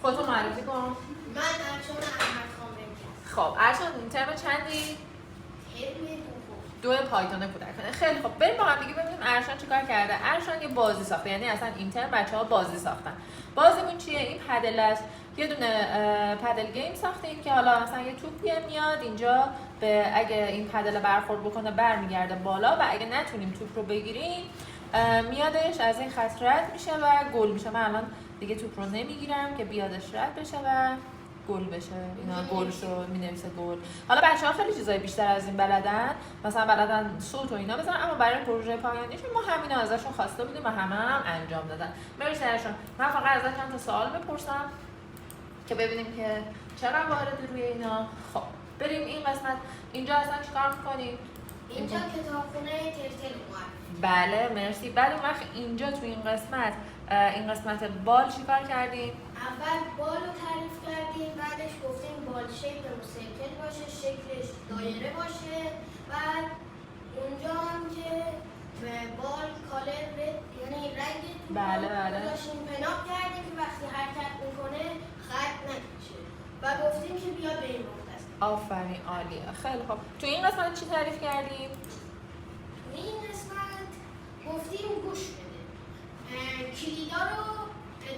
خودتو معرفی کن. من ارشان احمد خانم. خب ارشان این ترم چندی؟ دو پایتون کودکانه. خیلی خب بریم با هم دیگه ببینیم ارشان چیکار کرده. ارشان یه بازی ساخته، یعنی اصلا این ترم بچه‌ها بازی ساختن. بازیمون چیه؟ این پدل است. یه دونه پدل گیم ساختیم که حالا مثلا یه توپی میاد اینجا به اگه این پدل برخورد بکنه برمیگرده بالا و اگه نتونیم توپ رو بگیریم میادش از این خط رد میشه و گل میشه. من الان دیگه توپ رو نمیگیرم که بیادش رد بشه و گل بشه. اینا گل شو مینویسه گل. حالا بچه‌ها خیلی چیزای بیشتر از این بلدن، مثلا بلدن صوت و اینا بزنن، اما برای پروژه پایانیش ما همینا ازشون خواسته بودیم و هم انجام دادن. مرسی ارشان. من فقط ازت چند تا سوال بپرسم که ببینیم که چرا واردی روی اینا. خب بریم این قسمت. اینجا اصلا چیکار می‌کنیم؟ اینجا کتابخونه ترتل اومد. بله مرسی. بعد اون وقت اینجا تو این قسمت بال چیکار کردیم؟ اول بال رو تعریف کردیم، بعدش گفتیم بال شکل سرکل باشه، شکلش دایره باشه. بعد اونجا هم که بال کالر یعنی رنگ بله داشتیم پنهان کردیم که وقتی حرکت میکنه خط نکشه و گفتیم که بیا بریم مختص. آفرین عالیه. خیلی خوب. تو این قسمت چی تعریف کردیم؟ این قسمت گفتیم گوش بده، کلیدا رو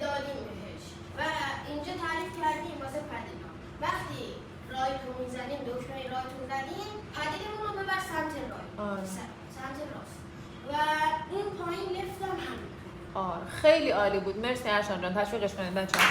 دادیم بهش و اینجا تعریف کردیم واسه پدلا. وقتی رایت رو میزنیم، دکمه رایت رو میزنیم، پدلمون رو ببر سمت رایت، سمت راست و اون پایین لفت هم همین. خیلی عالی بود. مرسی ارشان جان. تشویقش کنید بچه‌ها.